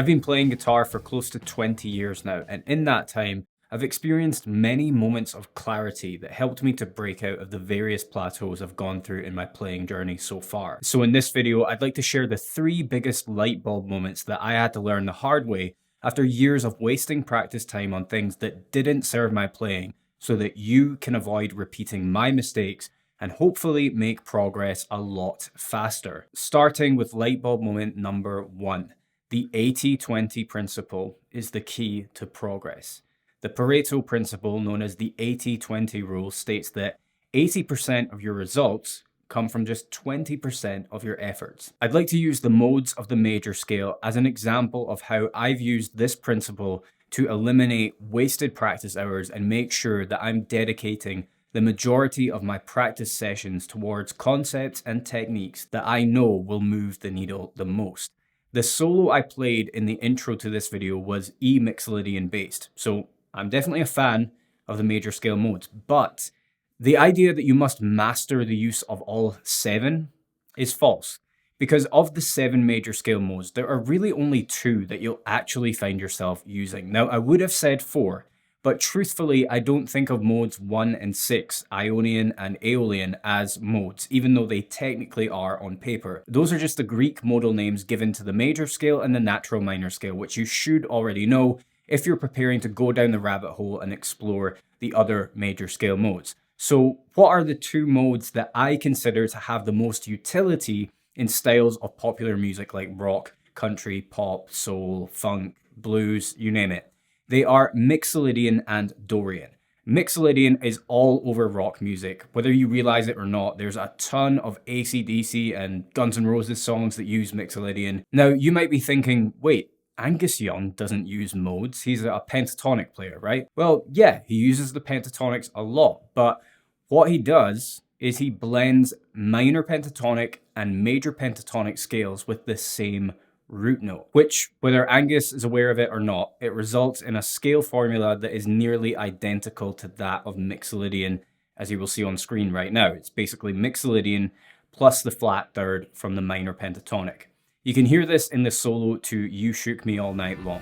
been playing guitar for close to 20 years now, and in that time, I've experienced many moments of clarity that helped me to break out of the various plateaus I've gone through in my playing journey so far. So in this video, I'd like to share the 3 biggest light bulb moments that I had to learn the hard way after years of wasting practice time on things that didn't serve my playing, so that you can avoid repeating my mistakes and hopefully make progress a lot faster. Starting with light bulb moment number 1. The 80-20 principle is the key to progress. The Pareto principle, known as the 80-20 rule, states that 80% of your results come from just 20% of your efforts. I'd like to use the modes of the major scale as an example of how I've used this principle to eliminate wasted practice hours and make sure that I'm dedicating the majority of my practice sessions towards concepts and techniques that I know will move the needle the most. The solo I played in the intro to this video was E Mixolydian based, so I'm definitely a fan of the major scale modes, but the idea that you must master the use of all 7 is false. Because of the 7 major scale modes, there are really only 2 that you'll actually find yourself using. Now, I would have said 4, but truthfully, I don't think of modes 1 and 6, Ionian and Aeolian, as modes, even though they technically are on paper. Those are just the Greek modal names given to the major scale and the natural minor scale, which you should already know if you're preparing to go down the rabbit hole and explore the other major scale modes. So what are the 2 modes that I consider to have the most utility in styles of popular music like rock, country, pop, soul, funk, blues, you name it? They are Mixolydian and Dorian. Mixolydian is all over rock music. Whether you realize it or not, there's a ton of AC/DC and Guns N' Roses songs that use Mixolydian. Now, you might be thinking, wait, Angus Young doesn't use modes. He's a pentatonic player, right? Well, yeah, he uses the pentatonics a lot, but what he does is he blends minor pentatonic and major pentatonic scales with the same root note, which, whether Angus is aware of it or not, it results in a scale formula that is nearly identical to that of Mixolydian, as you will see on screen right now. It's basically Mixolydian plus the flat third from the minor pentatonic. You can hear this in the solo to You Shook Me All Night Long.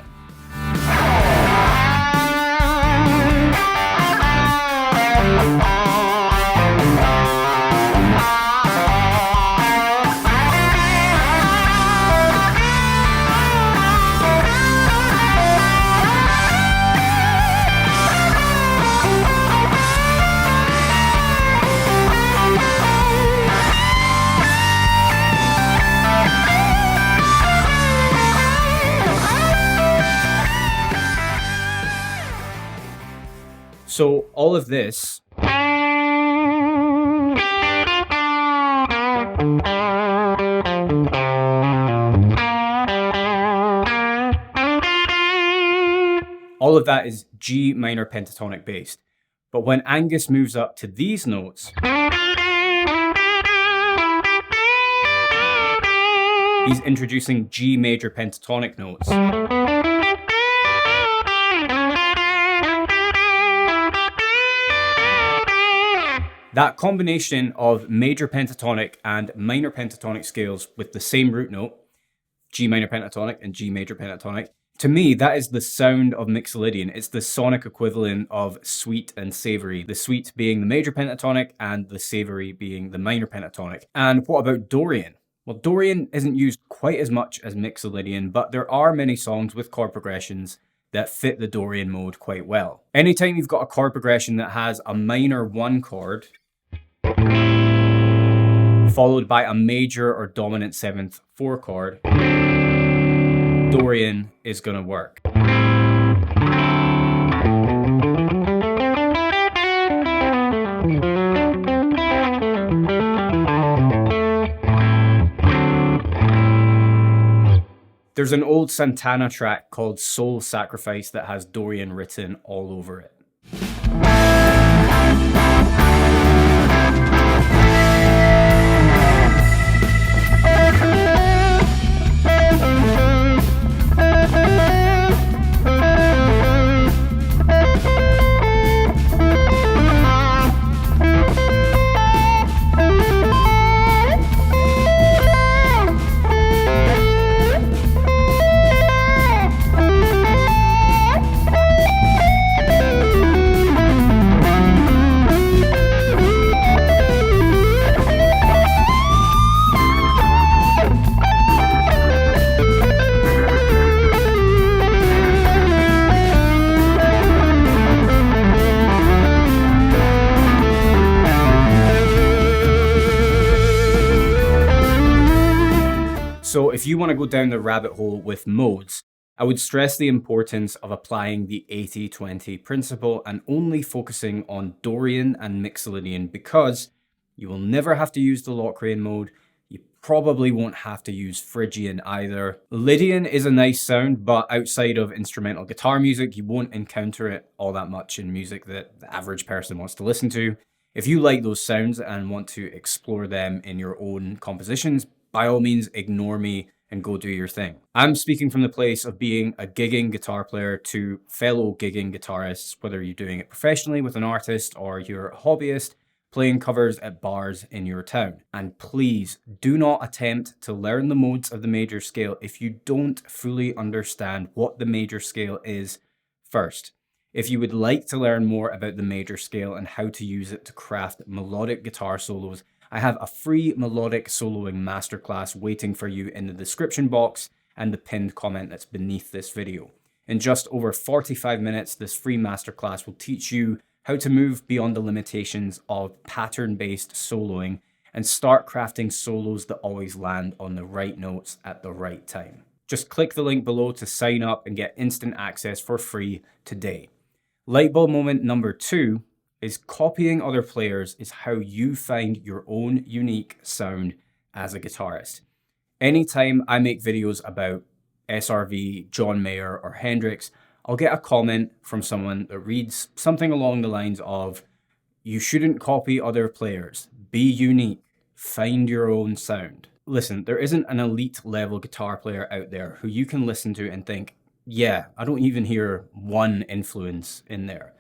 So all of this is G minor pentatonic based. But when Angus moves up to these notes, he's introducing G major pentatonic notes. That combination of major pentatonic and minor pentatonic scales with the same root note, G minor pentatonic and G major pentatonic, to me, that is the sound of Mixolydian. It's the sonic equivalent of sweet and savory. The sweet being the major pentatonic and the savory being the minor pentatonic. And what about Dorian? Well, Dorian isn't used quite as much as Mixolydian, but there are many songs with chord progressions that fit the Dorian mode quite well. Anytime you've got a chord progression that has a minor 1 chord, followed by a major or dominant 7th 4 chord, Dorian is gonna work. There's an old Santana track called Soul Sacrifice that has Dorian written all over it. if you want to go down the rabbit hole with modes, I would stress the importance of applying the 80-20 principle and only focusing on Dorian and Mixolydian, because you will never have to use the Locrian mode. You probably won't have to use Phrygian either. Lydian is a nice sound, but outside of instrumental guitar music, you won't encounter it all that much in music that the average person wants to listen to. If you like those sounds and want to explore them in your own compositions, by all means, ignore me and go do your thing. I'm speaking from the place of being a gigging guitar player to fellow gigging guitarists, whether you're doing it professionally with an artist or you're a hobbyist, playing covers at bars in your town. And please do not attempt to learn the modes of the major scale if you don't fully understand what the major scale is first. If you would like to learn more about the major scale and how to use it to craft melodic guitar solos, I have a free melodic soloing masterclass waiting for you in the description box and the pinned comment that's beneath this video. In just over 45 minutes, this free masterclass will teach you how to move beyond the limitations of pattern-based soloing and start crafting solos that always land on the right notes at the right time. Just click the link below to sign up and get instant access for free today. Lightbulb moment number 2 is copying other players is how you find your own unique sound as a guitarist. Anytime I make videos about SRV, John Mayer, or Hendrix, I'll get a comment from someone that reads something along the lines of, "You shouldn't copy other players. Be unique. Find your own sound." Listen, there isn't an elite level guitar player out there who you can listen to and think, yeah, I don't even hear one influence in there.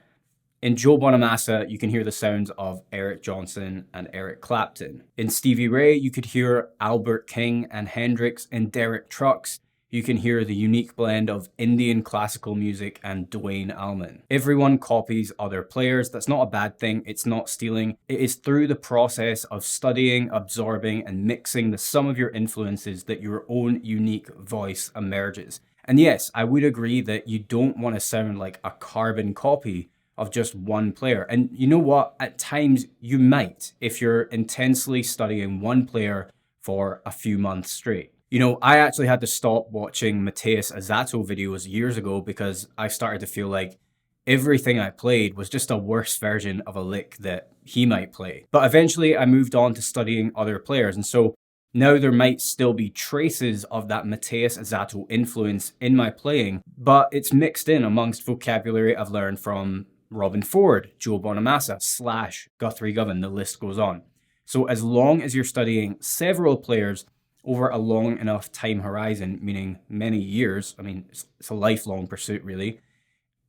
In Joe Bonamassa, you can hear the sounds of Eric Johnson and Eric Clapton. In Stevie Ray, you could hear Albert King and Hendrix. In Derek Trucks, you can hear the unique blend of Indian classical music and Duane Allman. Everyone copies other players. That's not a bad thing. It's not stealing. It is through the process of studying, absorbing, and mixing the sum of your influences that your own unique voice emerges. And yes, I would agree that you don't want to sound like a carbon copy of just one player. And you know what? At times you might, if you're intensely studying one player for a few months straight. You know, I actually had to stop watching Mateus Azzato videos years ago because I started to feel like everything I played was just a worse version of a lick that he might play. But eventually I moved on to studying other players. And so now there might still be traces of that Mateus Azzato influence in my playing, but it's mixed in amongst vocabulary I've learned from Robin Ford, Joe Bonamassa, Slash, Guthrie Govan, the list goes on. So as long as you're studying several players over a long enough time horizon, meaning many years, I mean, it's a lifelong pursuit really,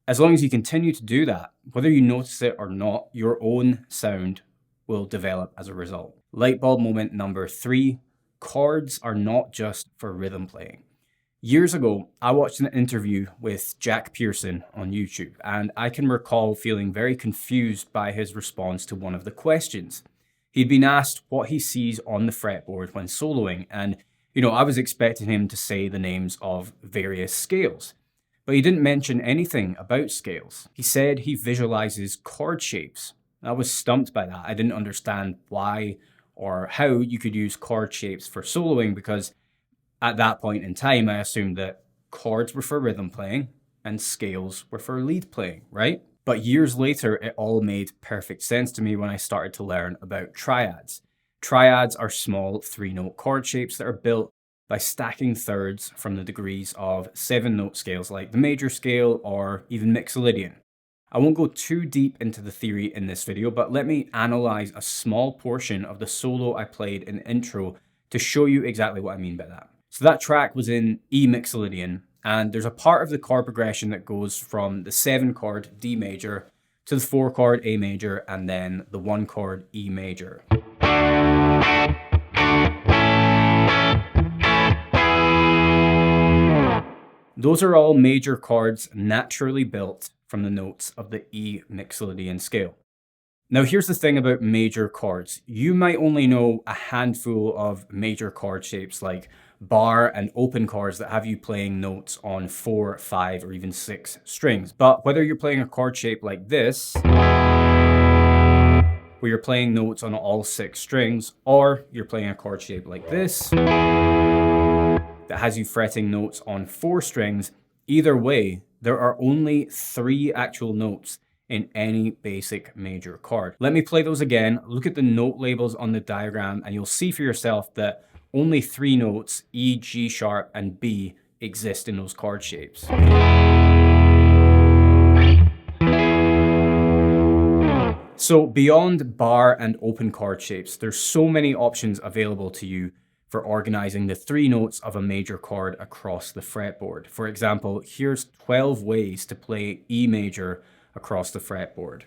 as long as you continue to do that, whether you notice it or not, your own sound will develop as a result. Lightbulb moment number 3, chords are not just for rhythm playing. Years ago, I watched an interview with Jack Pearson on YouTube, and I can recall feeling very confused by his response to one of the questions. He'd been asked what he sees on the fretboard when soloing, and I was expecting him to say the names of various scales. But he didn't mention anything about scales. He said he visualizes chord shapes. I was stumped by that. I didn't understand why or how you could use chord shapes for soloing, because at that point in time, I assumed that chords were for rhythm playing and scales were for lead playing, right? But years later, it all made perfect sense to me when I started to learn about triads. Triads are small 3-note chord shapes that are built by stacking thirds from the degrees of 7-note scales like the major scale or even Mixolydian. I won't go too deep into the theory in this video, but let me analyze a small portion of the solo I played in the intro to show you exactly what I mean by that. So that track was in E Mixolydian, and there's a part of the chord progression that goes from the 7 chord D major to the 4 chord A major and then the 1 chord E major. Those are all major chords naturally built from the notes of the E Mixolydian scale. Now here's the thing about major chords. You might only know a handful of major chord shapes like bar and open chords that have you playing notes on 4, 5, or even 6 strings. But whether you're playing a chord shape like this, where you're playing notes on all 6 strings, or you're playing a chord shape like this, that has you fretting notes on 4 strings. Either way, there are only 3 actual notes in any basic major chord. Let me play those again. Look at the note labels on the diagram and you'll see for yourself that only 3 notes, E, G sharp, and B, exist in those chord shapes. So beyond bar and open chord shapes, there's so many options available to you for organizing the 3 notes of a major chord across the fretboard. For example, here's 12 ways to play E major across the fretboard.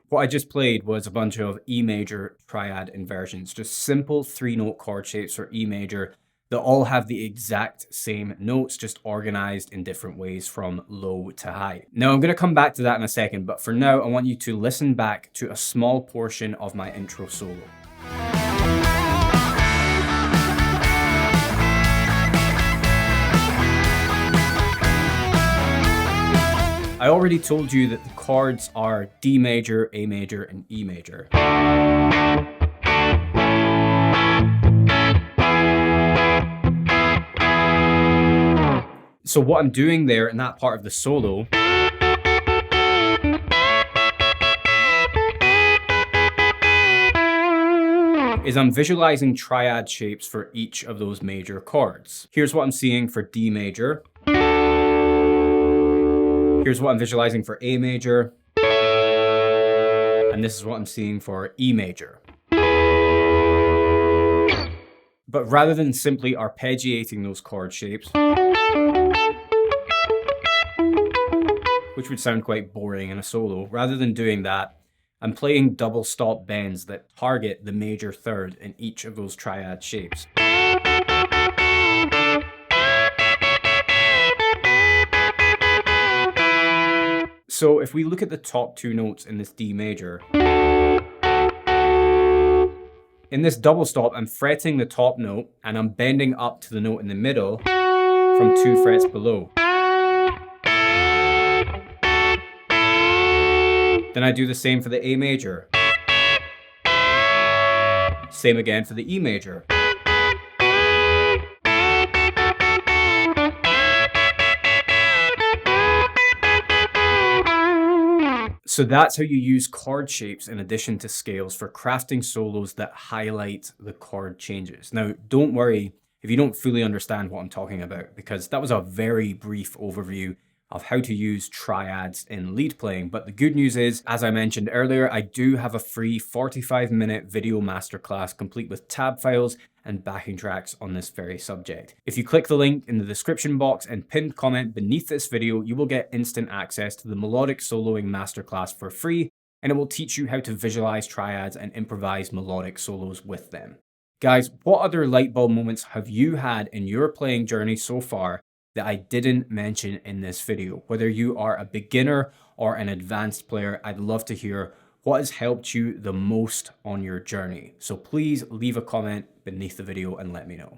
What I just played was a bunch of E major triad inversions, just simple 3-note chord shapes for E major that all have the exact same notes, just organized in different ways from low to high. Now I'm going to come back to that in a second, but for now I want you to listen back to a small portion of my intro solo. I already told you that the chords are D major, A major, and E major. So what I'm doing there in that part of the solo is I'm visualizing triad shapes for each of those major chords. Here's what I'm seeing for D major. Here's what I'm visualizing for A major. And this is what I'm seeing for E major. But rather than simply arpeggiating those chord shapes, which would sound quite boring in a solo, rather than doing that, I'm playing double stop bends that target the major third in each of those triad shapes. So if we look at the top 2 notes in this D major, in this double stop, I'm fretting the top note and I'm bending up to the note in the middle from 2 frets below. Then I do the same for the A major. Same again for the E major. So that's how you use chord shapes in addition to scales for crafting solos that highlight the chord changes. Now, don't worry if you don't fully understand what I'm talking about, because that was a very brief overview of how to use triads in lead playing. But the good news is, as I mentioned earlier, I do have a free 45-minute video masterclass complete with tab files and backing tracks on this very subject. If you click the link in the description box and pinned comment beneath this video, you will get instant access to the Melodic Soloing Masterclass for free, and it will teach you how to visualize triads and improvise melodic solos with them. Guys, what other lightbulb moments have you had in your playing journey so far that I didn't mention in this video? Whether you are a beginner or an advanced player, I'd love to hear what has helped you the most on your journey. So please leave a comment beneath the video and let me know.